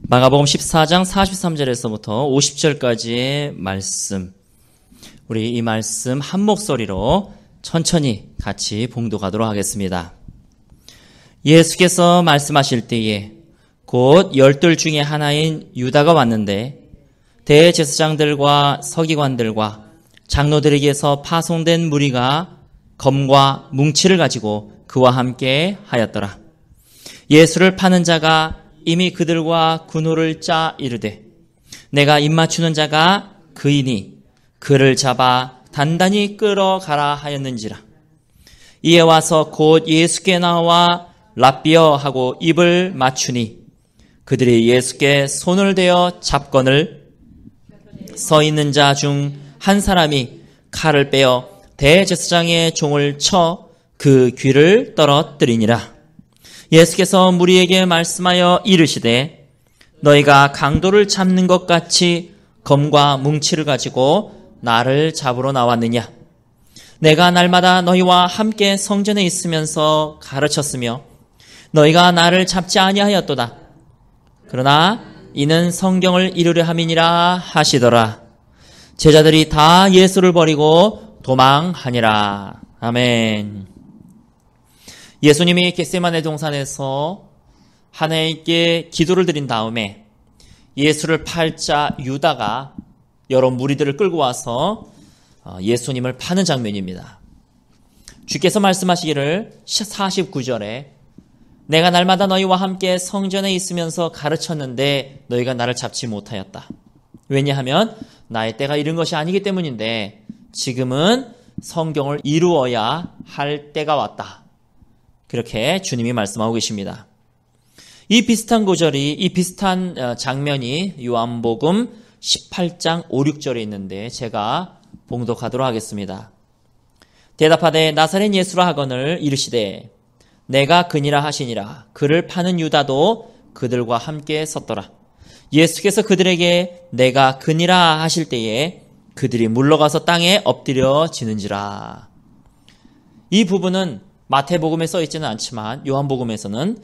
마가복음 14장 43절에서부터 50절까지의 말씀, 우리 이 말씀 한 목소리로 천천히 같이 봉독하도록 하겠습니다. 예수께서 말씀하실 때에 곧 12 중에 하나인 유다가 왔는데 대제사장들과 서기관들과 장로들에게서 파송된 무리가 검과 뭉치를 가지고 그와 함께 하였더라. 예수를 파는 자가 이미 그들과 군호를 짜 이르되 내가 입맞추는 자가 그이니 그를 잡아 단단히 끌어가라 하였는지라. 이에 와서 곧 예수께 나와 랍비어 하고 입을 맞추니 그들이 예수께 손을 대어 잡거늘 서 있는 자 중 한 사람이 칼을 빼어 대제사장의 종을 쳐 그 귀를 떨어뜨리니라. 예수께서 무리에게 말씀하여 이르시되 너희가 강도를 잡는 것 같이 검과 뭉치를 가지고 나를 잡으러 나왔느냐? 내가 날마다 너희와 함께 성전에 있으면서 가르쳤으며 너희가 나를 잡지 아니하였도다. 그러나 이는 성경을 이루려 함이니라 하시더라. 제자들이 다 예수를 버리고 도망하니라. 아멘. 예수님이 겟세마네 동산에서 하나님께 기도를 드린 다음에 예수를 팔 자 유다가 여러 무리들을 끌고 와서 예수님을 파는 장면입니다. 주께서 말씀하시기를 49절에 내가 날마다 너희와 함께 성전에 있으면서 가르쳤는데 너희가 나를 잡지 못하였다. 왜냐하면 나의 때가 이른 것이 아니기 때문인데 지금은 성경을 이루어야 할 때가 왔다. 그렇게 주님이 말씀하고 계십니다. 이 비슷한 구절이, 이 비슷한 장면이 요한복음 18장 5, 6절에 있는데 제가 봉독하도록 하겠습니다. 대답하되 나사렛 예수라 하거늘 이르시되 내가 그니라 하시니라. 그를 파는 유다도 그들과 함께 섰더라. 예수께서 그들에게 내가 그니라 하실 때에 그들이 물러가서 땅에 엎드려지는지라. 이 부분은 마태복음에 써 있지는 않지만 요한복음에서는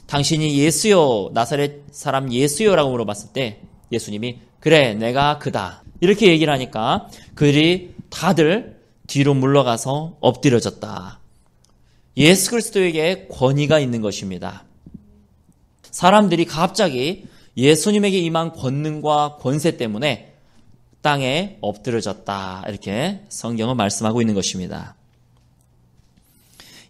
당신이 예수요, 나사렛 사람 예수요라고 물어봤을 때 예수님이 그래 내가 그다 이렇게 얘기를 하니까 그들이 다들 뒤로 물러가서 엎드려졌다. 예수 그리스도에게 권위가 있는 것입니다. 사람들이 갑자기 예수님에게 임한 권능과 권세 때문에 땅에 엎드려졌다. 이렇게 성경은 말씀하고 있는 것입니다.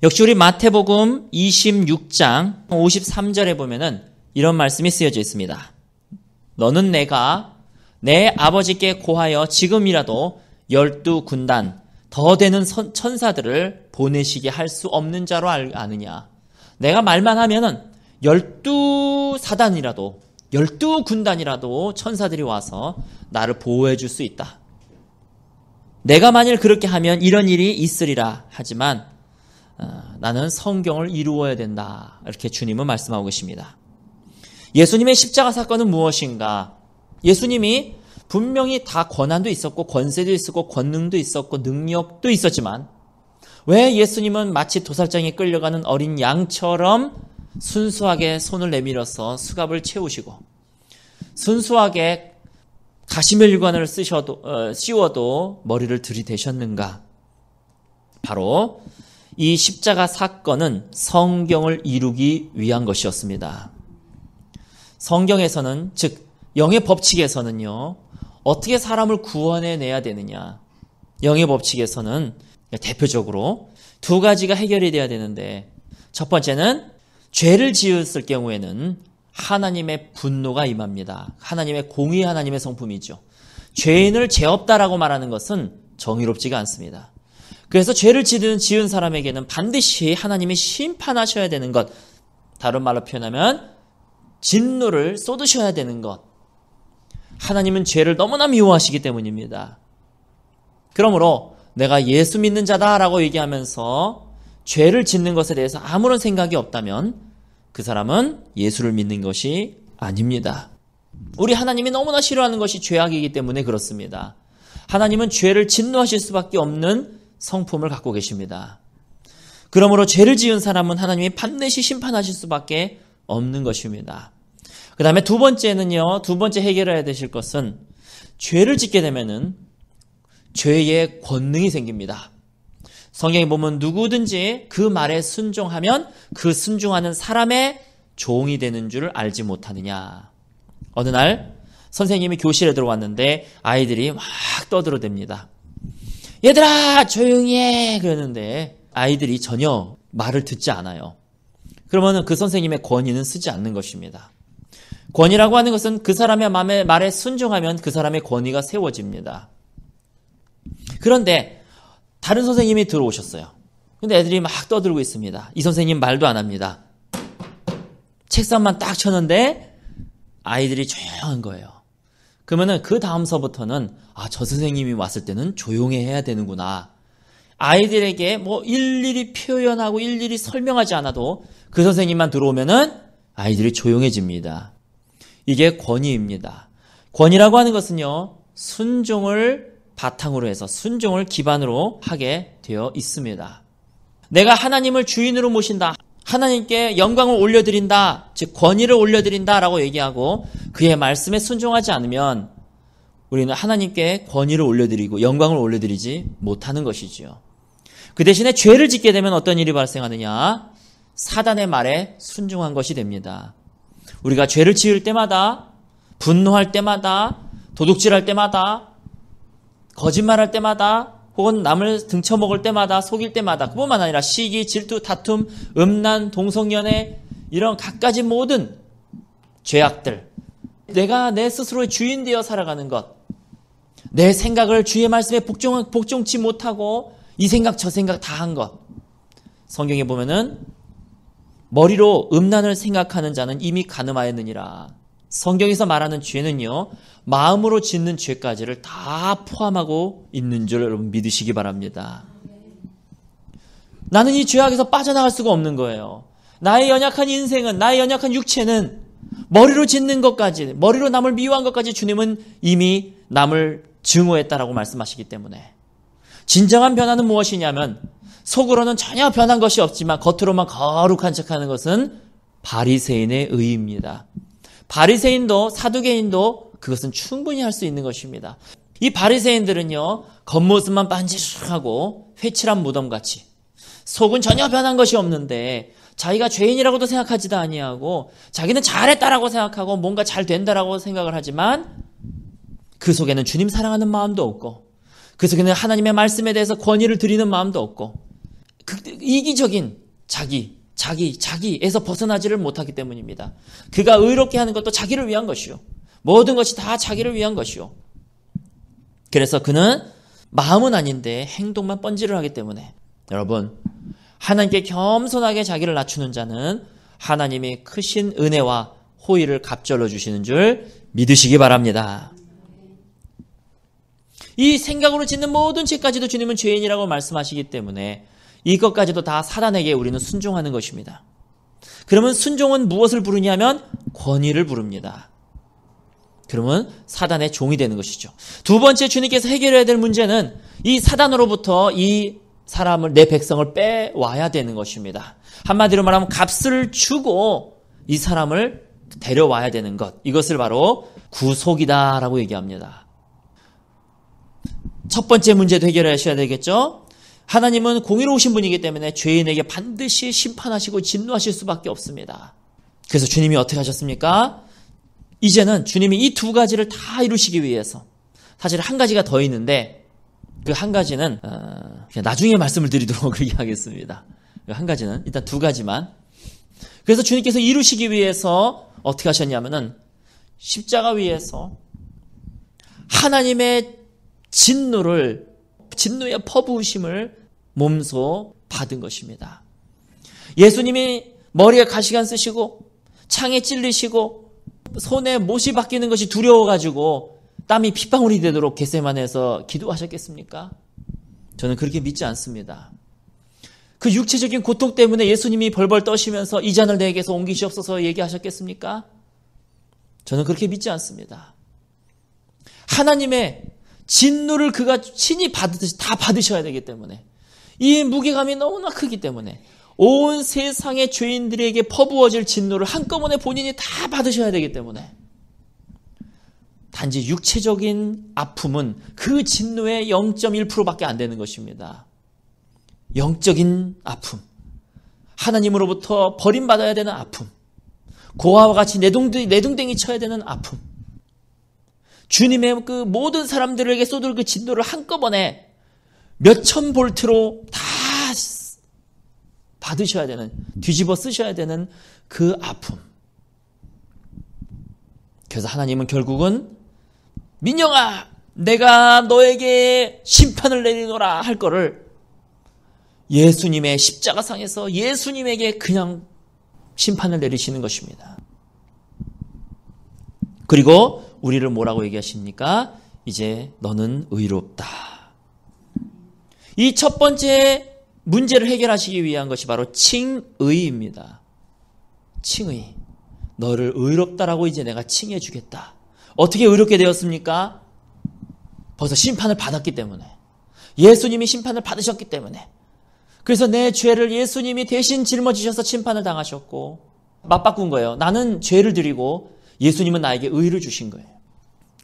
역시 우리 마태복음 26장 53절에 보면은 이런 말씀이 쓰여져 있습니다. 너는 내가 내 아버지께 고하여 지금이라도 12군단 더 되는 천사들을 보내시게 할 수 없는 자로 아느냐. 내가 말만 하면은 12사단이라도 12군단이라도 천사들이 와서 나를 보호해 줄 수 있다. 내가 만일 그렇게 하면 이런 일이 있으리라. 하지만 나는 성경을 이루어야 된다. 이렇게 주님은 말씀하고 계십니다. 예수님의 십자가 사건은 무엇인가? 예수님이 분명히 다 권한도 있었고 권세도 있었고 권능도 있었고 능력도 있었지만 왜 예수님은 마치 도살장에 끌려가는 어린 양처럼 순수하게 손을 내밀어서 수갑을 채우시고 순수하게 가시멜류관을 씌워도 머리를 들이대셨는가? 바로 이 십자가 사건은 성경을 이루기 위한 것이었습니다. 성경에서는 즉 영의 법칙에서는요. 어떻게 사람을 구원해내야 되느냐. 영의 법칙에서는 대표적으로 두 가지가 해결이 돼야 되는데 첫 번째는 죄를 지었을 경우에는 하나님의 분노가 임합니다. 하나님의 공의, 하나님의 성품이죠. 죄인을 죄 없다라고 말하는 것은 정의롭지가 않습니다. 그래서 죄를 지은 사람에게는 반드시 하나님이 심판하셔야 되는 것, 다른 말로 표현하면 진노를 쏟으셔야 되는 것. 하나님은 죄를 너무나 미워하시기 때문입니다. 그러므로 내가 예수 믿는 자다라고 얘기하면서 죄를 짓는 것에 대해서 아무런 생각이 없다면 그 사람은 예수를 믿는 것이 아닙니다. 우리 하나님이 너무나 싫어하는 것이 죄악이기 때문에 그렇습니다. 하나님은 죄를 진노하실 수밖에 없는 성품을 갖고 계십니다. 그러므로 죄를 지은 사람은 하나님이 반드시 심판하실 수밖에 없는 것입니다. 그 다음에 두 번째는요, 두 번째 해결해야 되실 것은 죄를 짓게 되면은 죄의 권능이 생깁니다. 성경에 보면 누구든지 그 말에 순종하면 그 순종하는 사람의 종이 되는 줄 알지 못하느냐. 어느 날 선생님이 교실에 들어왔는데 아이들이 막 떠들어댑니다. 얘들아 조용히 해 그러는데 아이들이 전혀 말을 듣지 않아요. 그러면 그 선생님의 권위는 쓰지 않는 것입니다. 권위라고 하는 것은 그 사람의 말에 순종하면 그 사람의 권위가 세워집니다. 그런데 다른 선생님이 들어오셨어요. 근데 애들이 막 떠들고 있습니다. 이 선생님 말도 안 합니다. 책상만 딱 쳤는데 아이들이 조용한 거예요. 그러면은 그 다음서부터는 저 선생님이 왔을 때는 조용히 해야 되는구나. 아이들에게 뭐 일일이 표현하고 일일이 설명하지 않아도 그 선생님만 들어오면은 아이들이 조용해집니다. 이게 권위입니다. 권위라고 하는 것은요, 순종을 바탕으로 해서 순종을 기반으로 하게 되어 있습니다. 내가 하나님을 주인으로 모신다. 하나님께 영광을 올려드린다. 즉 권위를 올려드린다라고 얘기하고 그의 말씀에 순종하지 않으면 우리는 하나님께 권위를 올려드리고 영광을 올려드리지 못하는 것이지요. 그 대신에 죄를 짓게 되면 어떤 일이 발생하느냐? 사단의 말에 순종한 것이 됩니다. 우리가 죄를 지을 때마다, 분노할 때마다, 도둑질할 때마다, 거짓말할 때마다, 혹은 남을 등쳐먹을 때마다, 속일 때마다, 그뿐만 아니라 시기, 질투, 다툼, 음란, 동성연애 이런 갖가지 모든 죄악들, 내가 내 스스로의 주인 되어 살아가는 것, 내 생각을 주의 말씀에 복종치 못하고 이 생각 저 생각 다 한 것. 성경에 보면은 머리로 음란을 생각하는 자는 이미 간음하였느니라. 성경에서 말하는 죄는요, 마음으로 짓는 죄까지를 다 포함하고 있는 줄 여러분 믿으시기 바랍니다. 나는 이 죄악에서 빠져나갈 수가 없는 거예요. 나의 연약한 인생은, 나의 연약한 육체는 머리로 짓는 것까지, 머리로 남을 미워한 것까지 주님은 이미 남을 증오했다라고 말씀하시기 때문에 진정한 변화는 무엇이냐면 속으로는 전혀 변한 것이 없지만 겉으로만 거룩한 척하는 것은 바리새인의 의입니다. 바리새인도 사두개인도 그것은 충분히 할 수 있는 것입니다. 이 바리새인들은요, 겉모습만 반지룩하고 회칠한 무덤같이 속은 전혀 변한 것이 없는데 자기가 죄인이라고도 생각하지도 아니하고 자기는 잘했다라고 생각하고 뭔가 잘 된다라고 생각을 하지만 그 속에는 주님 사랑하는 마음도 없고 그 속에는 하나님의 말씀에 대해서 권위를 드리는 마음도 없고 이기적인 자기에서 벗어나지를 못하기 때문입니다. 그가 의롭게 하는 것도 자기를 위한 것이요. 모든 것이 다 자기를 위한 것이요. 그래서 그는 마음은 아닌데 행동만 번지를 하기 때문에 여러분, 하나님께 겸손하게 자기를 낮추는 자는 하나님이 크신 은혜와 호의를 갑절로 주시는 줄 믿으시기 바랍니다. 이 생각으로 짓는 모든 죄까지도 주님은 죄인이라고 말씀하시기 때문에 이것까지도 다 사단에게 우리는 순종하는 것입니다. 그러면 순종은 무엇을 부르냐면 권위를 부릅니다. 그러면 사단의 종이 되는 것이죠. 두 번째 주님께서 해결해야 될 문제는 이 사단으로부터 이 사람을, 내 백성을 빼와야 되는 것입니다. 한마디로 말하면 값을 주고 이 사람을 데려와야 되는 것. 이것을 바로 구속이다라고 얘기합니다. 첫 번째 문제도 해결하셔야 되겠죠. 하나님은 공의로우신 분이기 때문에 죄인에게 반드시 심판하시고 진노하실 수밖에 없습니다. 그래서 주님이 어떻게 하셨습니까? 이제는 주님이 이 두 가지를 다 이루시기 위해서 사실 한 가지가 더 있는데 그 한 가지는 그냥 나중에 말씀을 드리도록 그렇게 하겠습니다. 한 가지는 일단 두 가지만. 그래서 주님께서 이루시기 위해서 어떻게 하셨냐면은 십자가 위에서 하나님의 진노의 퍼부으심을 몸소 받은 것입니다. 예수님이 머리에 가시관 쓰시고 창에 찔리시고 손에 못이 박히는 것이 두려워가지고 땀이 핏방울이 되도록 겟세마네에서 기도하셨겠습니까? 저는 그렇게 믿지 않습니다. 그 육체적인 고통 때문에 예수님이 벌벌 떠시면서 이 잔을 내게서 옮기시옵소서 얘기하셨겠습니까? 저는 그렇게 믿지 않습니다. 하나님의 진노를 그가 친히 받으듯이 다 받으셔야 되기 때문에 이 무게감이 너무나 크기 때문에 온 세상의 죄인들에게 퍼부어질 진노를 한꺼번에 본인이 다 받으셔야 되기 때문에 단지 육체적인 아픔은 그 진노의 0.1%밖에 안 되는 것입니다. 영적인 아픔, 하나님으로부터 버림받아야 되는 아픔, 고아와 같이 내둥댕이 쳐야 되는 아픔, 주님의 그 모든 사람들에게 쏟을 그 진노를 한꺼번에 몇천 볼트로 다 받으셔야 되는, 뒤집어 쓰셔야 되는 그 아픔. 그래서 하나님은 결국은 민영아, 내가 너에게 심판을 내리노라 할 거를 예수님의 십자가상에서 예수님에게 그냥 심판을 내리시는 것입니다. 그리고 우리를 뭐라고 얘기하십니까? 이제 너는 의롭다. 이 첫 번째 문제를 해결하시기 위한 것이 바로 칭의입니다. 칭의. 너를 의롭다라고 이제 내가 칭해 주겠다. 어떻게 의롭게 되었습니까? 벌써 심판을 받았기 때문에. 예수님이 심판을 받으셨기 때문에. 그래서 내 죄를 예수님이 대신 짊어지셔서 심판을 당하셨고 맞바꾼 거예요. 나는 죄를 드리고 예수님은 나에게 의를 주신 거예요.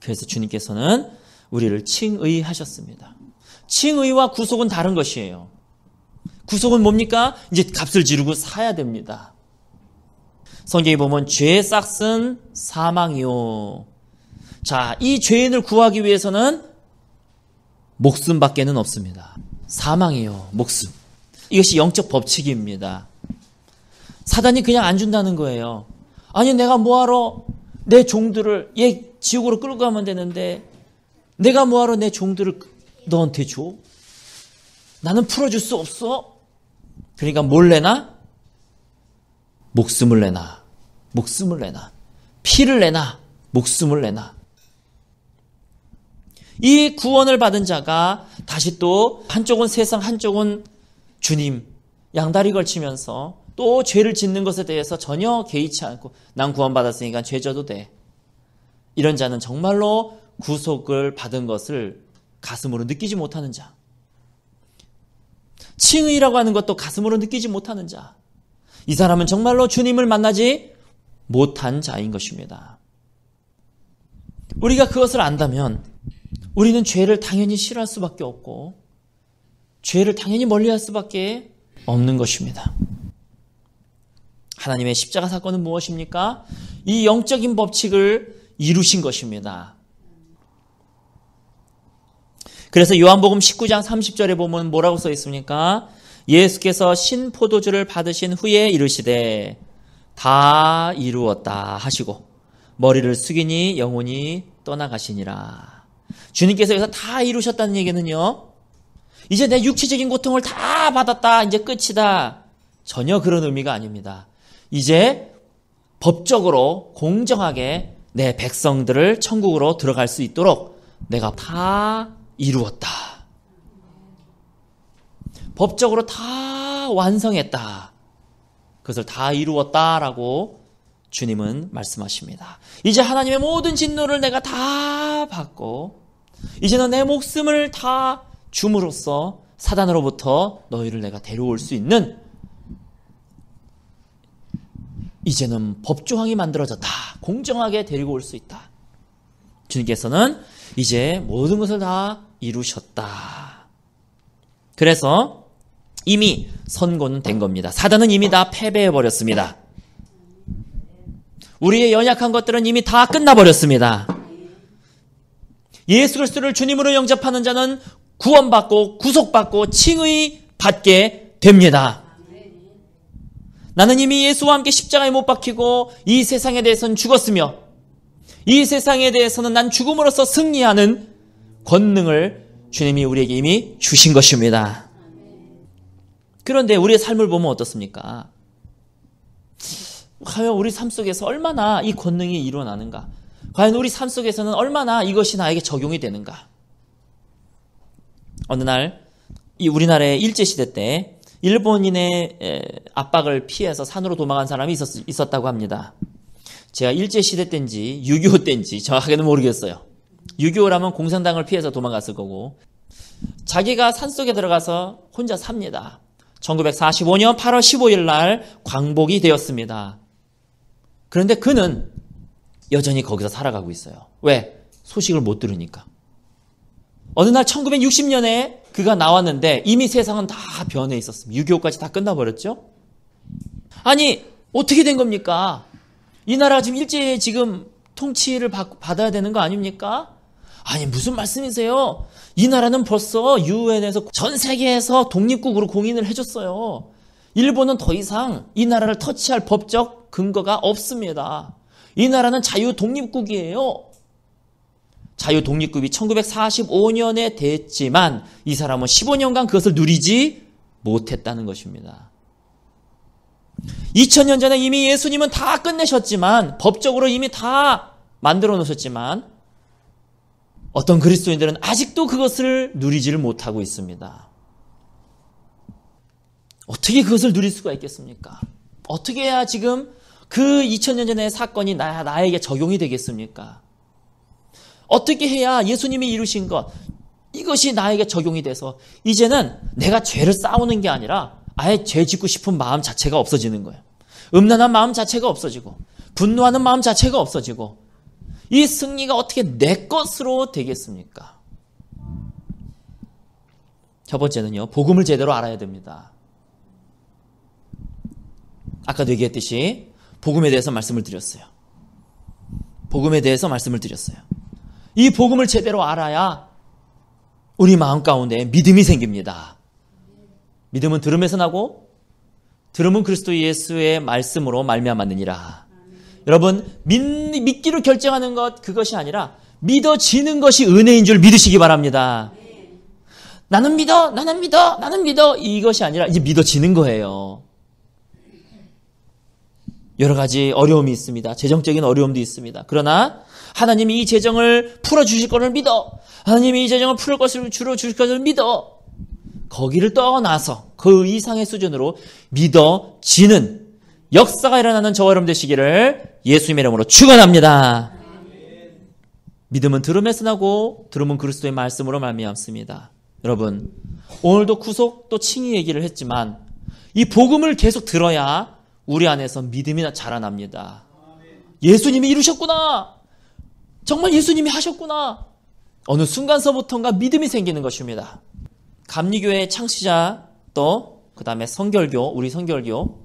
그래서 주님께서는 우리를 칭의하셨습니다. 칭의와 구속은 다른 것이에요. 구속은 뭡니까? 이제 값을 지르고 사야 됩니다. 성경에 보면 죄의 싹은 사망이요. 자, 이 죄인을 구하기 위해서는 목숨밖에는 없습니다. 사망이요, 목숨. 이것이 영적 법칙입니다. 사단이 그냥 안 준다는 거예요. 아니, 내가 뭐하러 내 종들을 지옥으로 끌고 가면 되는데 내가 뭐하러 내 종들을 너한테 줘? 나는 풀어줄 수 없어? 그러니까 뭘 내나? 목숨을 내나? 목숨을 내나? 피를 내나? 목숨을 내나? 이 구원을 받은 자가 다시 또 한쪽은 세상, 한쪽은 주님, 양다리 걸치면서 또 죄를 짓는 것에 대해서 전혀 개의치 않고 난 구원받았으니까 죄 져도 돼. 이런 자는 정말로 구속을 받은 것을 가슴으로 느끼지 못하는 자. 칭의라고 하는 것도 가슴으로 느끼지 못하는 자. 이 사람은 정말로 주님을 만나지 못한 자인 것입니다. 우리가 그것을 안다면 우리는 죄를 당연히 싫어할 수밖에 없고 죄를 당연히 멀리할 수밖에 없는 것입니다. 하나님의 십자가 사건은 무엇입니까? 이 영적인 법칙을 이루신 것입니다. 그래서 요한복음 19장 30절에 보면 뭐라고 써 있습니까? 예수께서 신포도주를 받으신 후에 이르시되 다 이루었다 하시고 머리를 숙이니 영혼이 떠나가시니라. 주님께서 여기서 다 이루셨다는 얘기는요, 이제 내 육체적인 고통을 다 받았다, 이제 끝이다, 전혀 그런 의미가 아닙니다. 이제 법적으로 공정하게 내 백성들을 천국으로 들어갈 수 있도록 내가 다 이루었다. 법적으로 다 완성했다. 그것을 다 이루었다라고 주님은 말씀하십니다. 이제 하나님의 모든 진노를 내가 다 받고 이제는 내 목숨을 다 줌으로써 사단으로부터 너희를 내가 데려올 수 있는 이제는 법조항이 만들어졌다. 공정하게 데리고 올 수 있다. 주님께서는 이제 모든 것을 다 이루셨다. 그래서 이미 선고는 된 겁니다. 사단은 이미 다 패배해버렸습니다. 우리의 연약한 것들은 이미 다 끝나버렸습니다. 예수 그리스도를 주님으로 영접하는 자는 구원받고 구속받고 칭의 받게 됩니다. 나는 이미 예수와 함께 십자가에 못 박히고 이 세상에 대해서는 죽었으며 이 세상에 대해서는 난 죽음으로써 승리하는 권능을 주님이 우리에게 이미 주신 것입니다. 그런데 우리의 삶을 보면 어떻습니까? 과연 우리 삶 속에서 얼마나 이 권능이 일어나는가? 과연 우리 삶 속에서는 얼마나 이것이 나에게 적용이 되는가? 어느 날 이 우리나라의 일제시대 때 일본인의 압박을 피해서 산으로 도망간 사람이 있었다고 합니다. 제가 일제시대 때인지 6.25 때인지 정확하게는 모르겠어요. 6.25라면 공산당을 피해서 도망갔을 거고 자기가 산속에 들어가서 혼자 삽니다. 1945년 8월 15일 날 광복이 되었습니다. 그런데 그는 여전히 거기서 살아가고 있어요. 왜? 소식을 못 들으니까. 어느 날 1960년에 그가 나왔는데 이미 세상은 다 변해 있었습니다. 6.25까지 다 끝나버렸죠? 아니, 어떻게 된 겁니까? 이 나라가 지금 일제히 지금 통치를 받아야 되는 거 아닙니까? 아니, 무슨 말씀이세요? 이 나라는 벌써 유엔에서 전 세계에서 독립국으로 공인을 해줬어요. 일본은 더 이상 이 나라를 터치할 법적 근거가 없습니다. 이 나라는 자유 독립국이에요. 자유 독립국이 1945년에 됐지만 이 사람은 15년간 그것을 누리지 못했다는 것입니다. 2000년 전에 이미 예수님은 다 끝내셨지만, 법적으로 이미 다 만들어 놓으셨지만 어떤 그리스도인들은 아직도 그것을 누리지를 못하고 있습니다. 어떻게 그것을 누릴 수가 있겠습니까? 어떻게 해야 지금 그 2000년 전의 사건이 나에게 적용이 되겠습니까? 어떻게 해야 예수님이 이루신 것, 이것이 나에게 적용이 돼서 이제는 내가 죄를 싸우는 게 아니라 아예 죄 짓고 싶은 마음 자체가 없어지는 거예요. 음란한 마음 자체가 없어지고 분노하는 마음 자체가 없어지고 이 승리가 어떻게 내 것으로 되겠습니까? 첫 번째는요, 복음을 제대로 알아야 됩니다. 아까도 얘기했듯이 복음에 대해서 말씀을 드렸어요. 복음에 대해서 말씀을 드렸어요. 이 복음을 제대로 알아야 우리 마음 가운데 믿음이 생깁니다. 믿음은 들음에서 나고 들음은 그리스도 예수의 말씀으로 말미암았느니라. 여러분, 믿기로 결정하는 것, 그것이 아니라 믿어지는 것이 은혜인 줄 믿으시기 바랍니다. 나는 믿어, 나는 믿어, 나는 믿어, 이것이 아니라 이제 믿어지는 거예요. 여러 가지 어려움이 있습니다. 재정적인 어려움도 있습니다. 그러나 하나님이 이 재정을 풀어주실 것을 믿어. 하나님이 이 재정을 풀을 것을 주로 주실 것을 믿어. 거기를 떠나서 그 이상의 수준으로 믿어지는 역사가 일어나는 저와 여러분 되시기를 예수님의 이름으로 축원합니다. 믿음은 들음에서 나고 들음은 그리스도의 말씀으로 말미암습니다. 여러분, 오늘도 구속 또 칭의 얘기를 했지만 이 복음을 계속 들어야 우리 안에서 믿음이 자라납니다. 예수님이 이루셨구나. 정말 예수님이 하셨구나. 어느 순간서부터인가 믿음이 생기는 것입니다. 감리교회의 창시자 또 그 다음에 성결교, 우리 성결교,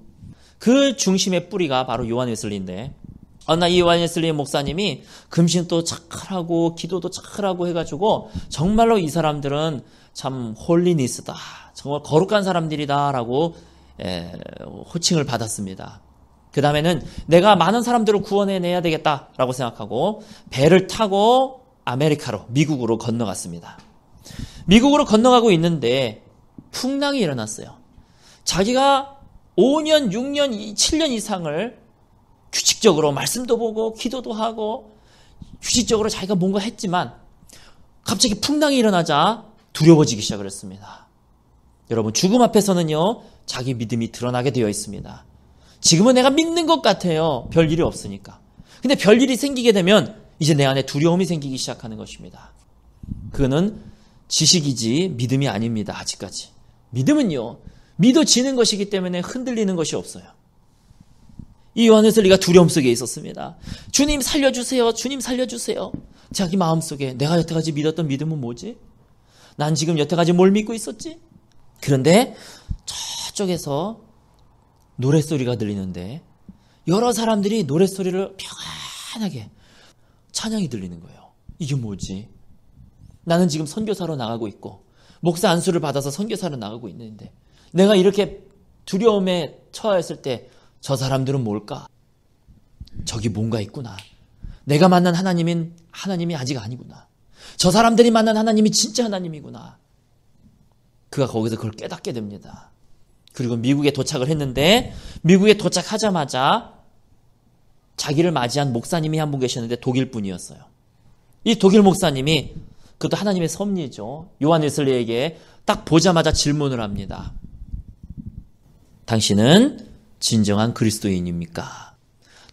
그 중심의 뿌리가 바로 요한 웨슬리인데, 어느 날 이 요한 웨슬리 목사님이 금신도 착하고 기도도 착하고 해가지고 정말로 이 사람들은 참 홀리니스다, 정말 거룩한 사람들이다 라고 호칭을 받았습니다. 그 다음에는 내가 많은 사람들을 구원해내야 되겠다라고 생각하고 배를 타고 아메리카로, 미국으로 건너갔습니다. 미국으로 건너가고 있는데 풍랑이 일어났어요. 자기가 5년, 6년, 7년 이상을 규칙적으로 말씀도 보고 기도도 하고 규칙적으로 자기가 뭔가 했지만 갑자기 풍랑이 일어나자 두려워지기 시작을 했습니다. 여러분, 죽음 앞에서는요, 자기 믿음이 드러나게 되어 있습니다. 지금은 내가 믿는 것 같아요. 별일이 없으니까. 근데 별일이 생기게 되면 이제 내 안에 두려움이 생기기 시작하는 것입니다. 그거는 지식이지 믿음이 아닙니다. 아직까지. 믿음은요, 믿어지는 것이기 때문에 흔들리는 것이 없어요. 이 요한 웨슬리가 두려움 속에 있었습니다. 주님 살려주세요. 주님 살려주세요. 자기 마음속에 내가 여태까지 믿었던 믿음은 뭐지? 난 지금 여태까지 뭘 믿고 있었지? 그런데 저쪽에서 노랫소리가 들리는데 여러 사람들이 노랫소리를 평안하게 찬양이 들리는 거예요. 이게 뭐지? 나는 지금 선교사로 나가고 있고 목사 안수를 받아서 선교사로 나가고 있는데 내가 이렇게 두려움에 처했을 때 저 사람들은 뭘까? 저기 뭔가 있구나. 내가 만난 하나님이 아직 아니구나. 저 사람들이 만난 하나님이 진짜 하나님이구나. 그가 거기서 그걸 깨닫게 됩니다. 그리고 미국에 도착을 했는데 미국에 도착하자마자 자기를 맞이한 목사님이 한 분 계셨는데 독일 분이었어요. 이 독일 목사님이, 그것도 하나님의 섭리죠, 요한 웨슬리에게 딱 보자마자 질문을 합니다. 당신은 진정한 그리스도인입니까?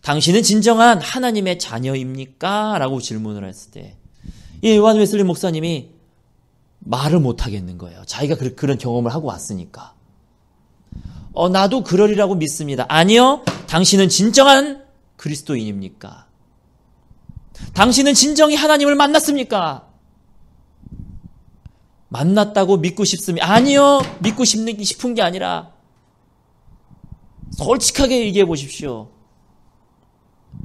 당신은 진정한 하나님의 자녀입니까? 라고 질문을 했을 때 이 요한 웨슬리 목사님이 말을 못 하겠는 거예요. 자기가 그런 경험을 하고 왔으니까. 나도 그러리라고 믿습니다. 아니요. 당신은 진정한 그리스도인입니까? 당신은 진정히 하나님을 만났습니까? 만났다고 믿고 싶습니다. 아니요. 믿고 싶은 게 아니라 솔직하게 얘기해 보십시오.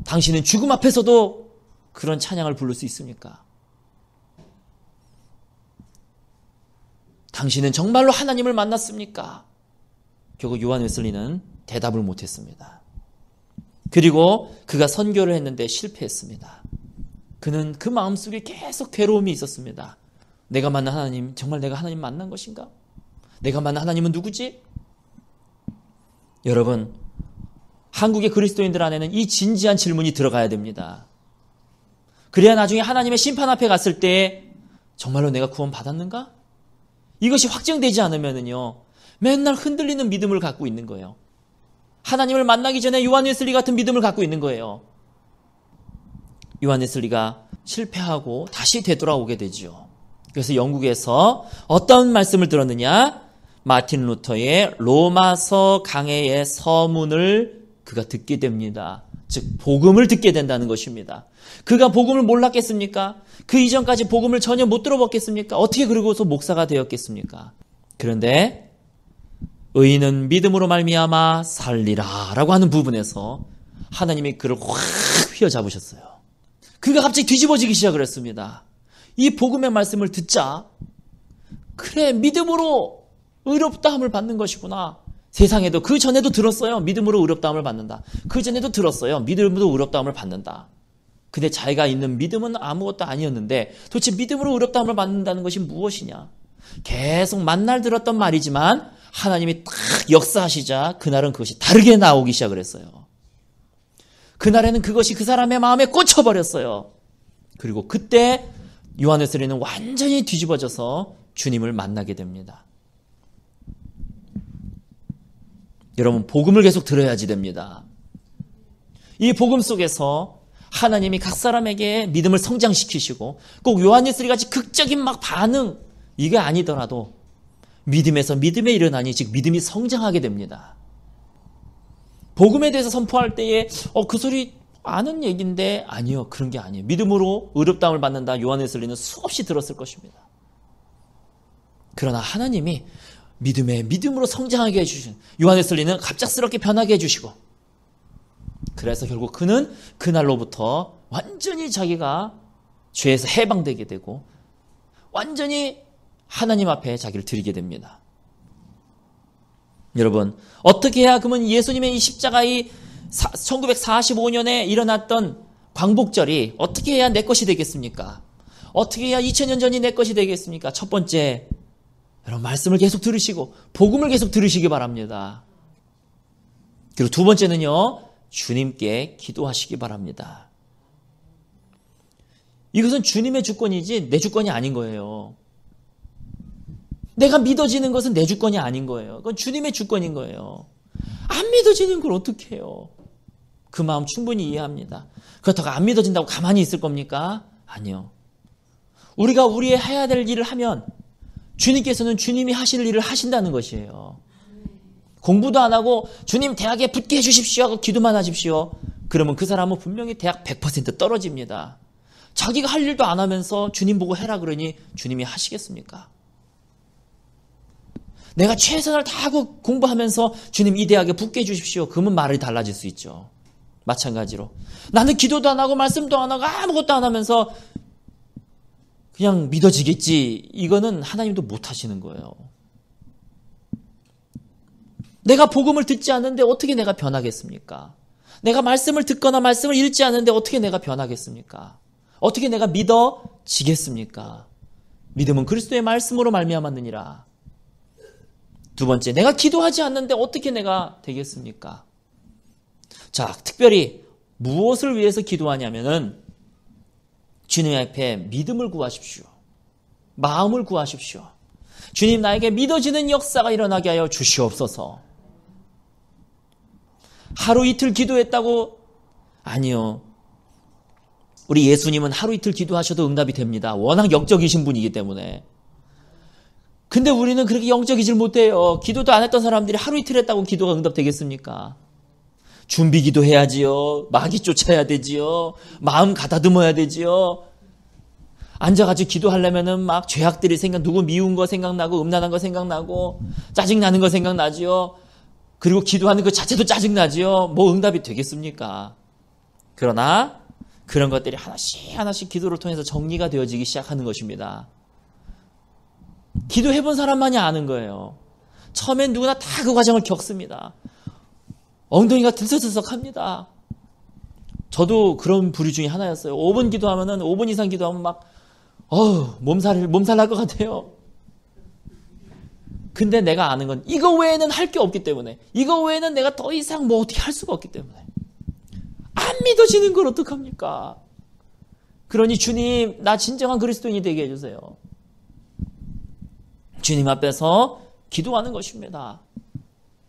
당신은 죽음 앞에서도 그런 찬양을 부를 수 있습니까? 당신은 정말로 하나님을 만났습니까? 결국 요한 웨슬리는 대답을 못했습니다. 그리고 그가 선교를 했는데 실패했습니다. 그는 그 마음속에 계속 괴로움이 있었습니다. 내가 만난 하나님, 정말 내가 하나님 만난 것인가? 내가 만난 하나님은 누구지? 여러분, 한국의 그리스도인들 안에는 이 진지한 질문이 들어가야 됩니다. 그래야 나중에 하나님의 심판 앞에 갔을 때 정말로 내가 구원 받았는가? 이것이 확정되지 않으면요, 맨날 흔들리는 믿음을 갖고 있는 거예요. 하나님을 만나기 전에 요한 웨슬리 같은 믿음을 갖고 있는 거예요. 요한 웨슬리가 실패하고 다시 되돌아오게 되죠. 그래서 영국에서 어떤 말씀을 들었느냐? 마틴 루터의 로마서 강해의 서문을 그가 듣게 됩니다. 즉 복음을 듣게 된다는 것입니다. 그가 복음을 몰랐겠습니까? 그 이전까지 복음을 전혀 못 들어봤겠습니까? 어떻게 그러고서 목사가 되었겠습니까? 그런데 의인은 믿음으로 말미암아 살리라 라고 하는 부분에서 하나님이 그를 확 휘어잡으셨어요. 그가 갑자기 뒤집어지기 시작을 했습니다. 이 복음의 말씀을 듣자, 그래, 믿음으로 의롭다함을 받는 것이구나. 세상에도 그 전에도 들었어요. 믿음으로 의롭다함을 받는다. 그 전에도 들었어요. 믿음으로 의롭다함을 받는다. 근데 자기가 있는 믿음은 아무것도 아니었는데 도대체 믿음으로 의롭다함을 받는다는 것이 무엇이냐? 계속 만날 들었던 말이지만 하나님이 딱 역사하시자 그날은 그것이 다르게 나오기 시작을 했어요. 그날에는 그것이 그 사람의 마음에 꽂혀버렸어요. 그리고 그때 요한 웨슬리는 완전히 뒤집어져서 주님을 만나게 됩니다. 여러분, 복음을 계속 들어야지 됩니다. 이 복음 속에서 하나님이 각 사람에게 믿음을 성장시키시고 꼭 요한 웨슬리 같이 극적인 막 반응, 이게 아니더라도 믿음에서 믿음에 일어나니 즉 믿음이 성장하게 됩니다. 복음에 대해서 선포할 때에 그 소리 아는 얘기인데 아니요, 그런 게 아니에요. 믿음으로 의롭다함을 받는다. 요한 웨슬리는 수없이 들었을 것입니다. 그러나 하나님이 믿음으로 성장하게 해주신 요한 웨슬리는 갑작스럽게 변하게 해주시고, 그래서 결국 그는 그날로부터 완전히 자기가 죄에서 해방되게 되고 완전히 하나님 앞에 자기를 드리게 됩니다. 여러분, 어떻게 해야 그러면 예수님의 이 십자가의 1945년에 일어났던 광복절이 어떻게 해야 내 것이 되겠습니까? 어떻게 해야 2000년 전이 내 것이 되겠습니까? 첫 번째, 여러분 말씀을 계속 들으시고 복음을 계속 들으시기 바랍니다. 그리고 두 번째는요, 주님께 기도하시기 바랍니다. 이것은 주님의 주권이지 내 주권이 아닌 거예요. 내가 믿어지는 것은 내 주권이 아닌 거예요. 그건 주님의 주권인 거예요. 안 믿어지는 걸 어떻게 해요? 그 마음 충분히 이해합니다. 그렇다고 안 믿어진다고 가만히 있을 겁니까? 아니요. 우리가 우리의 해야 될 일을 하면 주님께서는 주님이 하실 일을 하신다는 것이에요. 공부도 안 하고 주님 대학에 붙게 해주십시오 하고 기도만 하십시오. 그러면 그 사람은 분명히 대학 100% 떨어집니다. 자기가 할 일도 안 하면서 주님 보고 해라 그러니 주님이 하시겠습니까? 내가 최선을 다하고 공부하면서 주님 이 대학에 붙게 해주십시오. 그러면 말이 달라질 수 있죠. 마찬가지로 나는 기도도 안 하고 말씀도 안 하고 아무것도 안 하면서 그냥 믿어지겠지. 이거는 하나님도 못 하시는 거예요. 내가 복음을 듣지 않는데 어떻게 내가 변하겠습니까? 내가 말씀을 듣거나 말씀을 읽지 않는데 어떻게 내가 변하겠습니까? 어떻게 내가 믿어지겠습니까? 믿음은 그리스도의 말씀으로 말미암았느니라. 두 번째, 내가 기도하지 않는데 어떻게 내가 되겠습니까? 자, 특별히 무엇을 위해서 기도하냐면은 주님 앞에 믿음을 구하십시오. 마음을 구하십시오. 주님, 나에게 믿어지는 역사가 일어나게 하여 주시옵소서. 하루 이틀 기도했다고? 아니요. 우리 예수님은 하루 이틀 기도하셔도 응답이 됩니다. 워낙 영적이신 분이기 때문에. 근데 우리는 그렇게 영적이질 못해요. 기도도 안 했던 사람들이 하루 이틀 했다고 기도가 응답되겠습니까? 준비 기도해야지요. 마귀 쫓아야 되지요. 마음 가다듬어야 되지요. 앉아가지고 기도하려면은 막 죄악들이 누구 미운 거 생각나고, 음란한 거 생각나고, 짜증나는 거 생각나지요. 그리고 기도하는 그 자체도 짜증나지요. 뭐 응답이 되겠습니까? 그러나 그런 것들이 하나씩 하나씩 기도를 통해서 정리가 되어지기 시작하는 것입니다. 기도해본 사람만이 아는 거예요. 처음엔 누구나 다 그 과정을 겪습니다. 엉덩이가 들썩들썩합니다. 저도 그런 부류 중에 하나였어요. 5분 기도하면은 5분 이상 기도하면 막 몸살 날 것 같아요. 근데 내가 아는 건 이거 외에는 할 게 없기 때문에, 이거 외에는 내가 더 이상 뭐 어떻게 할 수가 없기 때문에 안 믿어지는 걸 어떡합니까? 그러니 주님, 나 진정한 그리스도인이 되게 해주세요. 주님 앞에서 기도하는 것입니다.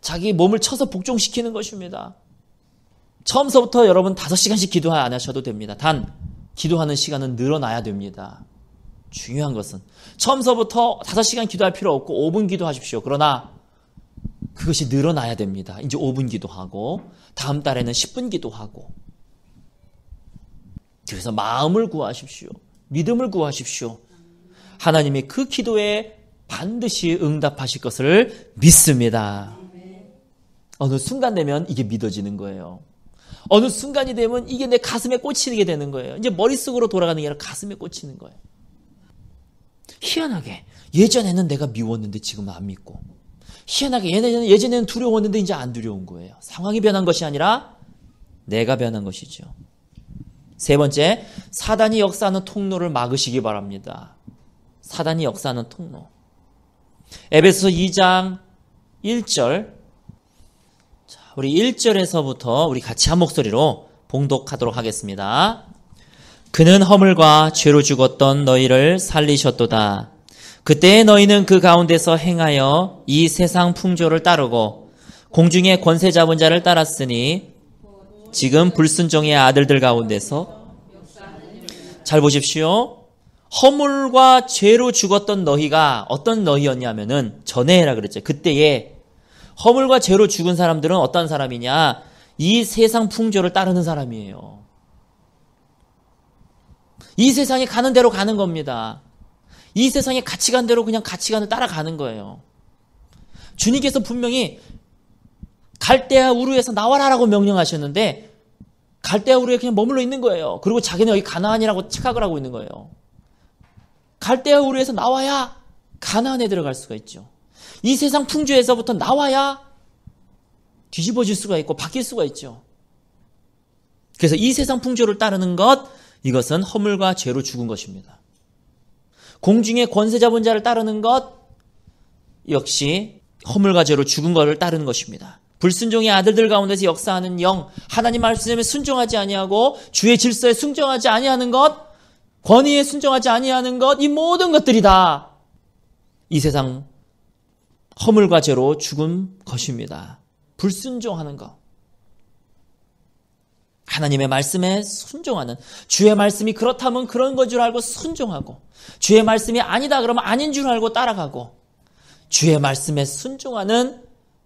자기 몸을 쳐서 복종시키는 것입니다. 처음서부터 여러분 5시간씩 기도 안 하셔도 됩니다. 단 기도하는 시간은 늘어나야 됩니다. 중요한 것은 처음서부터 5시간 기도할 필요 없고 5분 기도하십시오. 그러나 그것이 늘어나야 됩니다. 이제 5분 기도하고 다음 달에는 10분 기도하고, 그래서 마음을 구하십시오. 믿음을 구하십시오. 하나님이 그 기도에 반드시 응답하실 것을 믿습니다. 어느 순간 되면 이게 믿어지는 거예요. 어느 순간이 되면 이게 내 가슴에 꽂히게 되는 거예요. 이제 머릿속으로 돌아가는 게 아니라 가슴에 꽂히는 거예요. 희한하게 예전에는 내가 미웠는데 지금은 안 믿고, 희한하게 예전에는 두려웠는데 이제 안 두려운 거예요. 상황이 변한 것이 아니라 내가 변한 것이죠. 세 번째, 사단이 역사하는 통로를 막으시기 바랍니다. 사단이 역사하는 통로. 에베소서 2장 1절, 우리 1절에서부터 우리 같이 한 목소리로 봉독하도록 하겠습니다. 그는 허물과 죄로 죽었던 너희를 살리셨도다. 그때 너희는 그 가운데서 행하여 이 세상 풍조를 따르고 공중의 권세 잡은 자를 따랐으니 지금 불순종의 아들들 가운데서, 잘 보십시오. 허물과 죄로 죽었던 너희가 어떤 너희였냐면은, 전에라 그랬죠. 그때에 허물과 죄로 죽은 사람들은 어떤 사람이냐? 이 세상 풍조를 따르는 사람이에요. 이 세상에 가는 대로 가는 겁니다. 이 세상에 가치관대로 그냥 가치관을 따라가는 거예요. 주님께서 분명히 갈대아 우르에서 나와라라고 명령하셨는데 갈대아 우르에 그냥 머물러 있는 거예요. 그리고 자기는 여기 가나안이라고 착각을 하고 있는 거예요. 갈대아 우르에서 나와야 가나안에 들어갈 수가 있죠. 이 세상 풍조에서부터 나와야 뒤집어질 수가 있고 바뀔 수가 있죠. 그래서 이 세상 풍조를 따르는 것, 이것은 허물과 죄로 죽은 것입니다. 공중의 권세 잡은 자를 따르는 것, 역시 허물과 죄로 죽은 것을 따르는 것입니다. 불순종의 아들들 가운데서 역사하는 영, 하나님 말씀에 순종하지 아니하고 주의 질서에 순종하지 아니하는 것, 권위에 순종하지 아니하는 것, 이 모든 것들이 다 이 세상 허물과 죄로 죽은 것입니다. 불순종하는 것, 하나님의 말씀에 순종하는, 주의 말씀이 그렇다면 그런 건 줄 알고 순종하고, 주의 말씀이 아니다 그러면 아닌 줄 알고 따라가고, 주의 말씀에 순종하는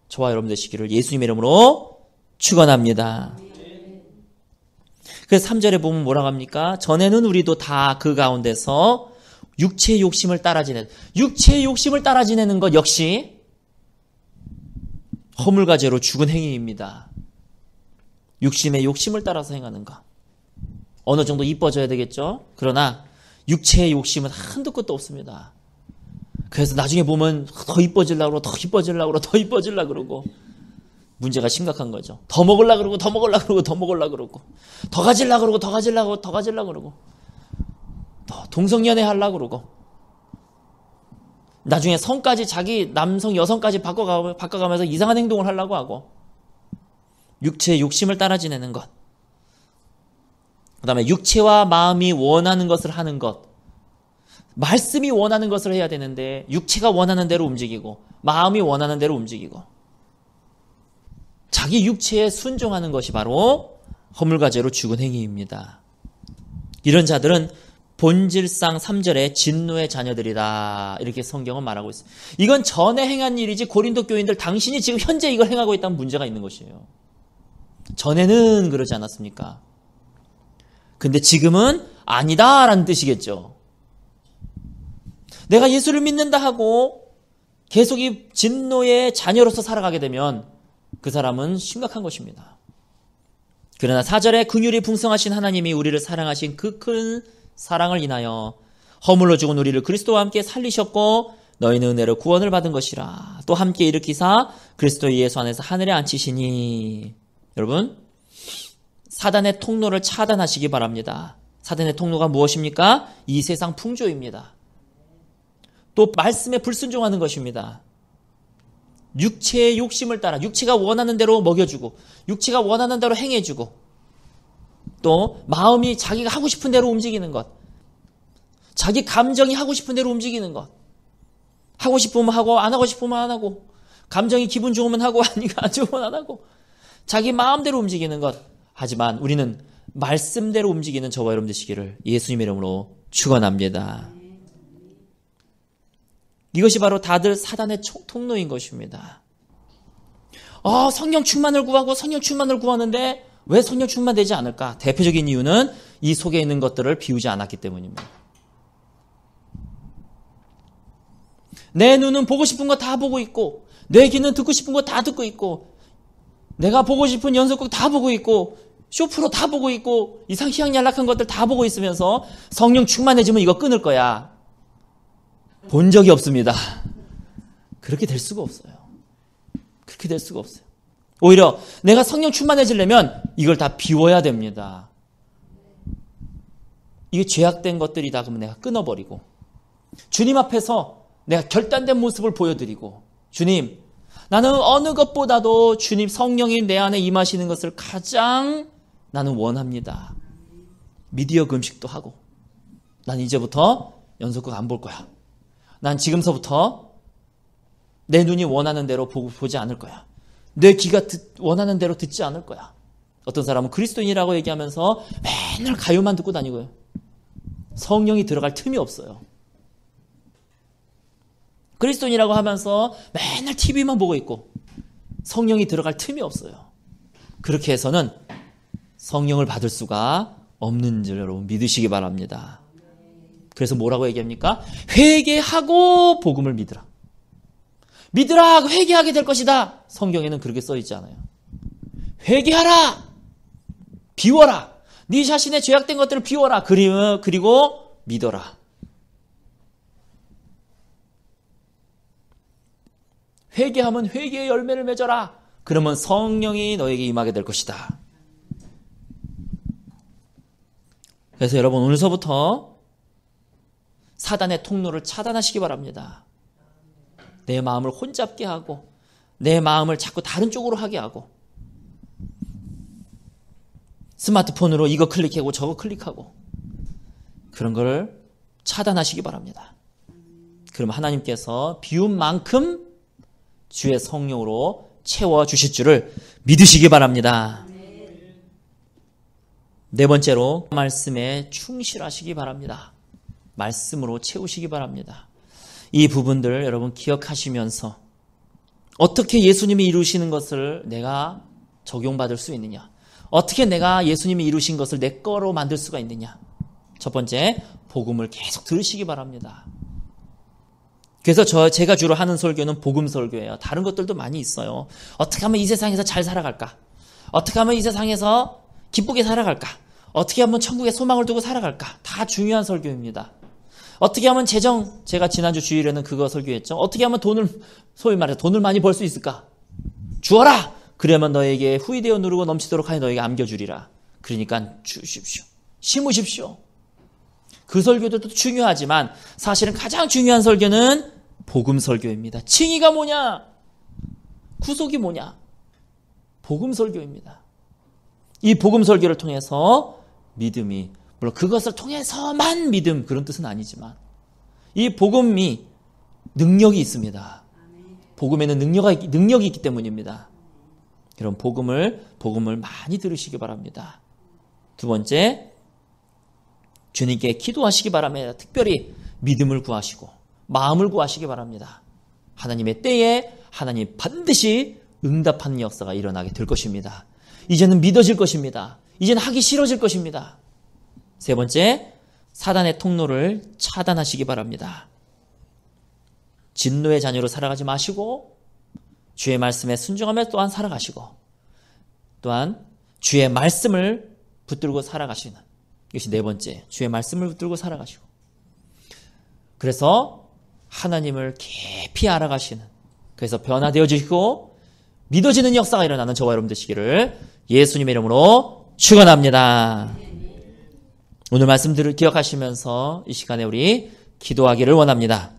저와 여러분 되시기를 예수님의 이름으로 축원합니다. 그래서 3절에 보면 뭐라고 합니까? 전에는 우리도 다 그 가운데서 육체의 욕심을 따라 지내는, 육체의 욕심을 따라 지내는 것 역시 허물과 죄로 죽은 행위입니다. 육심의 욕심을 따라서 행하는 것. 어느 정도 이뻐져야 되겠죠? 그러나 육체의 욕심은 한두 끝도 없습니다. 그래서 나중에 보면 더 이뻐지려고 그러고 더 이뻐지려고 그러고 더 이뻐지려고 그러고 문제가 심각한 거죠. 더 먹으려고 그러고 더 먹으려고 그러고 더 먹으려고 그러고 더 가지려고 그러고 더 가지려고 더 가지려고 그러고 더 동성연애 하려고 그러고 나중에 성까지 자기 남성 여성까지 바꿔가면서 이상한 행동을 하려고 하고, 육체의 욕심을 따라 지내는 것, 그 다음에 육체와 마음이 원하는 것을 하는 것. 말씀이 원하는 것을 해야 되는데 육체가 원하는 대로 움직이고 마음이 원하는 대로 움직이고 자기 육체에 순종하는 것이 바로 허물과 죄로 죽은 행위입니다. 이런 자들은 본질상 3절에 진노의 자녀들이다. 이렇게 성경은 말하고 있어요. 이건 전에 행한 일이지 고린도 교인들 당신이 지금 현재 이걸 행하고 있다면 문제가 있는 것이에요. 전에는 그러지 않았습니까? 근데 지금은 아니다라는 뜻이겠죠. 내가 예수를 믿는다 하고 계속 이 진노의 자녀로서 살아가게 되면 그 사람은 심각한 것입니다. 그러나 4절에 긍휼이 풍성하신 하나님이 우리를 사랑하신 그 큰 사랑을 인하여 허물로 죽은 우리를 그리스도와 함께 살리셨고 너희는 은혜로 구원을 받은 것이라. 또 함께 일으키사 그리스도 예수 안에서 하늘에 앉히시니. 여러분, 사단의 통로를 차단하시기 바랍니다. 사단의 통로가 무엇입니까? 이 세상 풍조입니다. 또 말씀에 불순종하는 것입니다. 육체의 욕심을 따라 육체가 원하는 대로 먹여주고 육체가 원하는 대로 행해주고 또 마음이 자기가 하고 싶은 대로 움직이는 것, 자기 감정이 하고 싶은 대로 움직이는 것, 하고 싶으면 하고 안 하고 싶으면 안 하고, 감정이 기분 좋으면 하고 아니가 안 좋으면 안 하고, 자기 마음대로 움직이는 것. 하지만 우리는 말씀대로 움직이는 저와 여러분 되시기를 예수님의 이름으로 축원합니다. 이것이 바로 다들 사단의 통로인 것입니다. 성령 충만을 구하고 성령 충만을 구하는데 왜 성령 충만되지 않을까? 대표적인 이유는 이 속에 있는 것들을 비우지 않았기 때문입니다. 내 눈은 보고 싶은 거 다 보고 있고 내 귀는 듣고 싶은 거 다 듣고 있고 내가 보고 싶은 연속극 다 보고 있고 쇼프로 다 보고 있고 이상 희양연락한 것들 다 보고 있으면서 성령 충만해지면 이거 끊을 거야. 본 적이 없습니다. 그렇게 될 수가 없어요. 그렇게 될 수가 없어요. 오히려 내가 성령 충만해지려면 이걸 다 비워야 됩니다. 이게 죄악된 것들이다 그러면 내가 끊어버리고 주님 앞에서 내가 결단된 모습을 보여드리고 주님, 나는 어느 것보다도 주님 성령이 내 안에 임하시는 것을 가장 나는 원합니다. 미디어 금식도 하고 난 이제부터 연속극 안 볼 거야. 난 지금서부터 내 눈이 원하는 대로 보지 않을 거야. 내 귀가 원하는 대로 듣지 않을 거야. 어떤 사람은 그리스도인이라고 얘기하면서 맨날 가요만 듣고 다니고요. 성령이 들어갈 틈이 없어요. 그리스도인이라고 하면서 맨날 TV만 보고 있고 성령이 들어갈 틈이 없어요. 그렇게 해서는 성령을 받을 수가 없는 줄 여러분 믿으시기 바랍니다. 그래서 뭐라고 얘기합니까? 회개하고 복음을 믿으라. 믿으라, 회개하게 될 것이다. 성경에는 그렇게 써있지 않아요. 회개하라. 비워라. 네 자신의 죄악된 것들을 비워라. 그리고 믿어라. 회개하면 회개의 열매를 맺어라. 그러면 성령이 너에게 임하게 될 것이다. 그래서 여러분 오늘서부터 사단의 통로를 차단하시기 바랍니다. 내 마음을 혼잡게 하고 내 마음을 자꾸 다른 쪽으로 하게 하고 스마트폰으로 이거 클릭하고 저거 클릭하고 그런 걸 차단하시기 바랍니다. 그럼 하나님께서 비운 만큼 주의 성령으로 채워주실 줄을 믿으시기 바랍니다. 네 번째로 말씀에 충실하시기 바랍니다. 말씀으로 채우시기 바랍니다. 이 부분들 여러분 기억하시면서 어떻게 예수님이 이루시는 것을 내가 적용받을 수 있느냐, 어떻게 내가 예수님이 이루신 것을 내 거로 만들 수가 있느냐. 첫 번째, 복음을 계속 들으시기 바랍니다. 그래서 제가 주로 하는 설교는 복음 설교예요. 다른 것들도 많이 있어요. 어떻게 하면 이 세상에서 잘 살아갈까? 어떻게 하면 이 세상에서 기쁘게 살아갈까? 어떻게 하면 천국에 소망을 두고 살아갈까? 다 중요한 설교입니다. 어떻게 하면 제가 지난주 주일에는 그거 설교했죠. 어떻게 하면 소위 말해서 돈을 많이 벌 수 있을까? 주어라! 그러면 너에게 후이되어 누르고 넘치도록 하여 너에게 안겨주리라. 그러니까 주십시오. 심으십시오. 그 설교도 중요하지만 사실은 가장 중요한 설교는 복음 설교입니다. 칭의가 뭐냐? 구속이 뭐냐? 복음 설교입니다. 이 복음 설교를 통해서 믿음이, 물론 그것을 통해서만 믿음, 그런 뜻은 아니지만 이 복음이 능력이 있습니다. 복음에는 능력이 있기 때문입니다. 이런 복음을 많이 들으시기 바랍니다. 두 번째, 주님께 기도하시기 바랍니다. 특별히 믿음을 구하시고 마음을 구하시기 바랍니다. 하나님의 때에 하나님 반드시 응답하는 역사가 일어나게 될 것입니다. 이제는 믿어질 것입니다. 이제는 하기 싫어질 것입니다. 세 번째, 사단의 통로를 차단하시기 바랍니다. 진노의 자녀로 살아가지 마시고 주의 말씀에 순종하며 또한 살아가시고 또한 주의 말씀을 붙들고 살아가시는 이것이 네 번째, 주의 말씀을 붙들고 살아가시고 그래서 하나님을 깊이 알아가시는 그래서 변화되어지고 믿어지는 역사가 일어나는 저와 여러분 되시기를 예수님의 이름으로 축원합니다. 오늘 말씀들을 기억하시면서 이 시간에 우리 기도하기를 원합니다.